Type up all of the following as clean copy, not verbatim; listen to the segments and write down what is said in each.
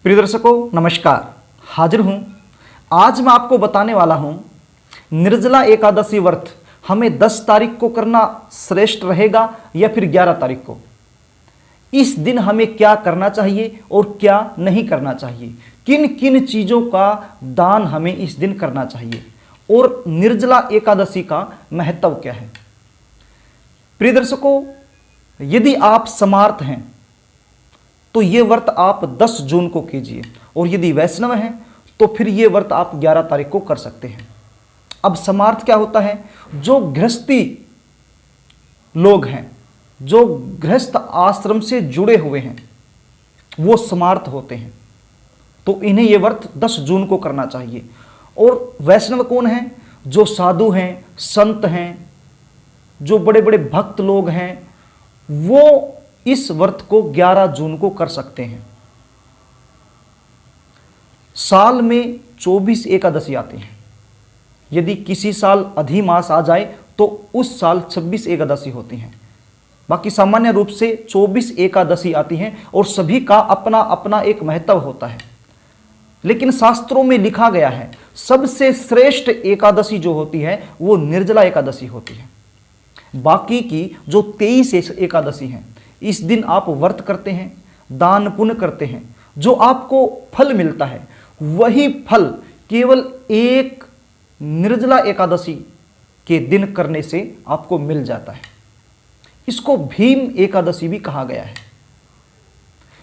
प्रिय दर्शकों नमस्कार, हाजिर हूँ। आज मैं आपको बताने वाला हूँ निर्जला एकादशी व्रत हमें 10 तारीख को करना श्रेष्ठ रहेगा या फिर 11 तारीख को। इस दिन हमें क्या करना चाहिए और क्या नहीं करना चाहिए, किन किन चीज़ों का दान हमें इस दिन करना चाहिए और निर्जला एकादशी का महत्व क्या है। प्रिय दर्शकों, यदि आप समर्थ हैं तो ये व्रत आप 10 जून को कीजिए और यदि वैष्णव हैं तो फिर ये व्रत आप 11 तारीख को कर सकते हैं। अब समर्थ क्या होता है? जो गृहस्थी लोग हैं, जो गृहस्थ आश्रम से जुड़े हुए हैं, वो समर्थ होते हैं, तो इन्हें ये व्रत 10 जून को करना चाहिए। और वैष्णव कौन हैं? जो साधु हैं, संत हैं, जो बड़े बड़े भक्त लोग हैं, वो इस व्रत को 11 जून को कर सकते हैं। साल में 24 एकादशी आती हैं। यदि किसी साल अधिमास आ जाए तो उस साल 26 एकादशी होती हैं। बाकी सामान्य रूप से 24 एकादशी आती हैं और सभी का अपना अपना एक महत्व होता है। लेकिन शास्त्रों में लिखा गया है सबसे श्रेष्ठ एकादशी जो होती है वो निर्जला एकादशी होती है। बाकी की जो 23 एकादशी हैं, इस दिन आप व्रत करते हैं, दान पुण्य करते हैं, जो आपको फल मिलता है वही फल केवल एक निर्जला एकादशी के दिन करने से आपको मिल जाता है। इसको भीम एकादशी भी कहा गया है।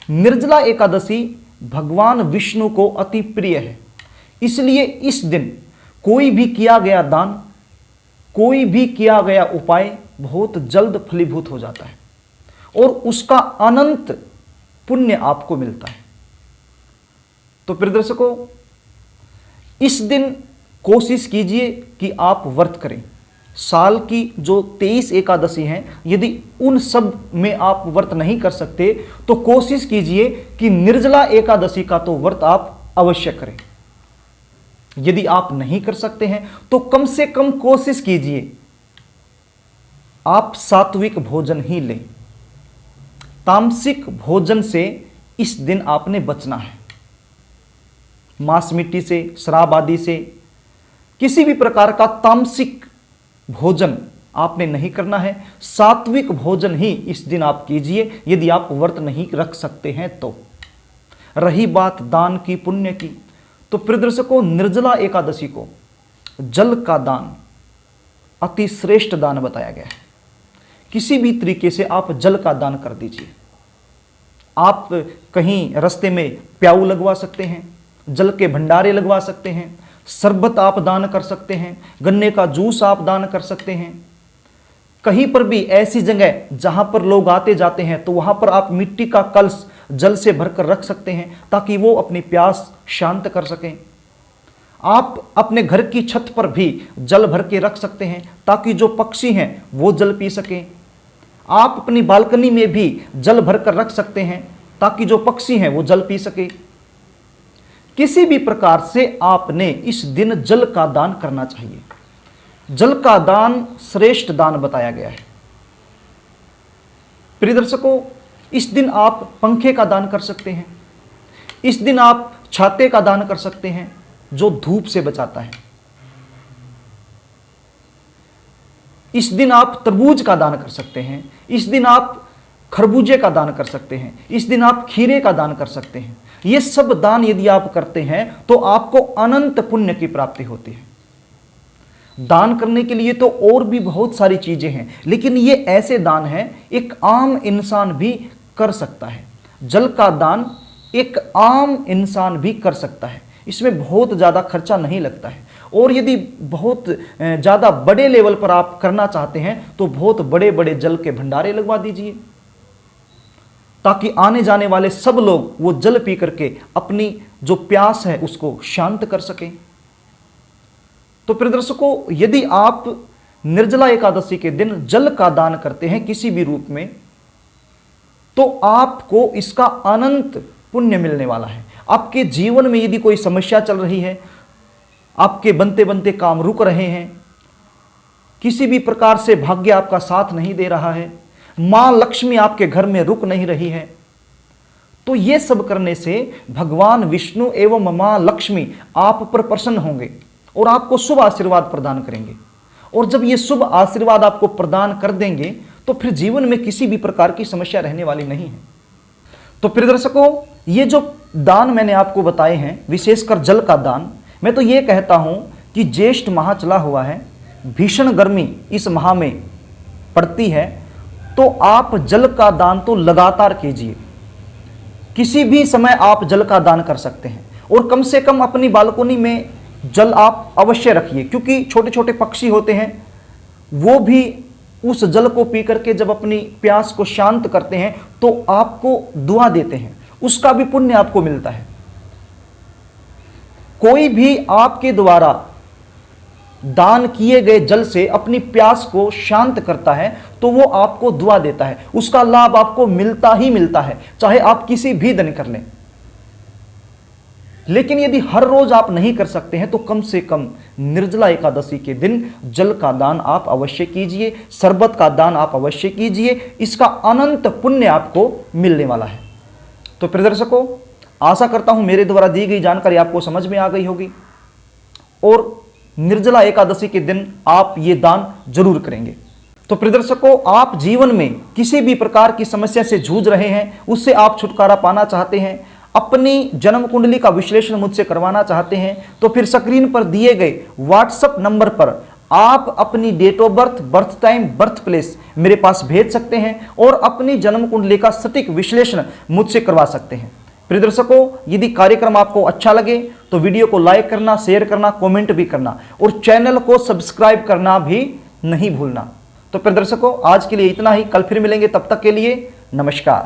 निर्जला एकादशी भगवान विष्णु को अति प्रिय है, इसलिए इस दिन कोई भी किया गया दान, कोई भी किया गया उपाय बहुत जल्द फलीभूत हो जाता है और उसका अनंत पुण्य आपको मिलता है। तो प्रिय दर्शकों, इस दिन कोशिश कीजिए कि आप व्रत करें। साल की जो 23 एकादशी हैं, यदि उन सब में आप व्रत नहीं कर सकते तो कोशिश कीजिए कि निर्जला एकादशी का तो व्रत आप अवश्य करें। यदि आप नहीं कर सकते हैं तो कम से कम कोशिश कीजिए आप सात्विक भोजन ही लें। तामसिक भोजन से इस दिन आपने बचना है। मांस मिट्टी से, शराब आदि से, किसी भी प्रकार का तामसिक भोजन आपने नहीं करना है। सात्विक भोजन ही इस दिन आप कीजिए यदि आप व्रत नहीं रख सकते हैं तो। रही बात दान की, पुण्य की, तो प्रिय दर्शकों, निर्जला एकादशी को जल का दान अति श्रेष्ठ दान बताया गया है। किसी भी तरीके से आप जल का दान कर दीजिए। आप कहीं रास्ते में प्याऊ लगवा सकते हैं, जल के भंडारे लगवा सकते हैं, शरबत आप दान कर सकते हैं, गन्ने का जूस आप दान कर सकते हैं। कहीं पर भी ऐसी जगह जहां पर लोग आते जाते हैं तो वहां पर आप मिट्टी का कलश जल से भरकर रख सकते हैं ताकि वो अपनी प्यास शांत कर सकें। आप अपने घर की छत पर भी जल भर के रख सकते हैं ताकि जो पक्षी हैं वो जल पी सकें। आप अपनी बालकनी में भी जल भरकर रख सकते हैं ताकि जो पक्षी हैं वो जल पी सके। किसी भी प्रकार से आपने इस दिन जल का दान करना चाहिए। जल का दान श्रेष्ठ दान बताया गया है। प्रिय दर्शकों, इस दिन आप पंखे का दान कर सकते हैं। इस दिन आप छाते का दान कर सकते हैं जो धूप से बचाता है। इस दिन आप तरबूज का दान कर सकते हैं। इस दिन आप खरबूजे का दान कर सकते हैं। इस दिन आप खीरे का दान कर सकते हैं। ये सब दान यदि आप करते हैं तो आपको अनंत पुण्य की प्राप्ति होती है। दान करने के लिए तो और भी बहुत सारी चीजें हैं, लेकिन ये ऐसे दान हैं एक आम इंसान भी कर सकता है। जल का दान एक आम इंसान भी कर सकता है। इसमें बहुत ज़्यादा खर्चा नहीं लगता है। और यदि बहुत ज़्यादा बड़े लेवल पर आप करना चाहते हैं तो बहुत बड़े बड़े जल के भंडारे लगवा दीजिए ताकि आने जाने वाले सब लोग वो जल पी करके अपनी जो प्यास है उसको शांत कर सकें। तो प्रिय दर्शकों, यदि आप निर्जला एकादशी के दिन जल का दान करते हैं किसी भी रूप में तो आपको इसका अनंत पुण्य मिलने वाला है। आपके जीवन में यदि कोई समस्या चल रही है, आपके बनते बनते काम रुक रहे हैं, किसी भी प्रकार से भाग्य आपका साथ नहीं दे रहा है, मां लक्ष्मी आपके घर में रुक नहीं रही है, तो ये सब करने से भगवान विष्णु एवं मां लक्ष्मी आप पर प्रसन्न होंगे और आपको शुभ आशीर्वाद प्रदान करेंगे। और जब ये शुभ आशीर्वाद आपको प्रदान कर देंगे तो फिर जीवन में किसी भी प्रकार की समस्या रहने वाली नहीं है। तो प्रिय दर्शकों, ये जो दान मैंने आपको बताए हैं, विशेषकर जल का दान, मैं तो ये कहता हूं कि ज्येष्ठ माह चला हुआ है, भीषण गर्मी इस माह में पड़ती है, तो आप जल का दान तो लगातार कीजिए। किसी भी समय आप जल का दान कर सकते हैं और कम से कम अपनी बालकोनी में जल आप अवश्य रखिए, क्योंकि छोटे छोटे पक्षी होते हैं, वो भी उस जल को पी करके जब अपनी प्यास को शांत करते हैं तो आपको दुआ देते हैं, उसका भी पुण्य आपको मिलता है। कोई भी आपके द्वारा दान किए गए जल से अपनी प्यास को शांत करता है तो वो आपको दुआ देता है, उसका लाभ आपको मिलता ही मिलता है, चाहे आप किसी भी दिन कर लें। लेकिन यदि हर रोज आप नहीं कर सकते हैं तो कम से कम निर्जला एकादशी के दिन जल का दान आप अवश्य कीजिए, शरबत का दान आप अवश्य कीजिए, इसका अनंत पुण्य आपको मिलने वाला है। तो प्रिय दर्शकों, आशा करता हूं मेरे द्वारा दी गई जानकारी आपको समझ में आ गई होगी और निर्जला एकादशी के दिन आप ये दान जरूर करेंगे। तो प्रिय दर्शकों, आप जीवन में किसी भी प्रकार की समस्या से जूझ रहे हैं, उससे आप छुटकारा पाना चाहते हैं, अपनी जन्म कुंडली का विश्लेषण मुझसे करवाना चाहते हैं, तो फिर स्क्रीन पर दिए गए व्हाट्सएप नंबर पर आप अपनी date of birth, birth time, birth place मेरे पास भेज सकते हैं और अपनी जन्म कुंडली का सटीक विश्लेषण मुझसे करवा सकते हैं। प्रिय दर्शकों, यदि कार्यक्रम आपको अच्छा लगे तो वीडियो को लाइक करना, शेयर करना, कमेंट भी करना और चैनल को सब्सक्राइब करना भी नहीं भूलना। तो प्रिय दर्शकों, आज के लिए इतना ही, कल फिर मिलेंगे, तब तक के लिए नमस्कार।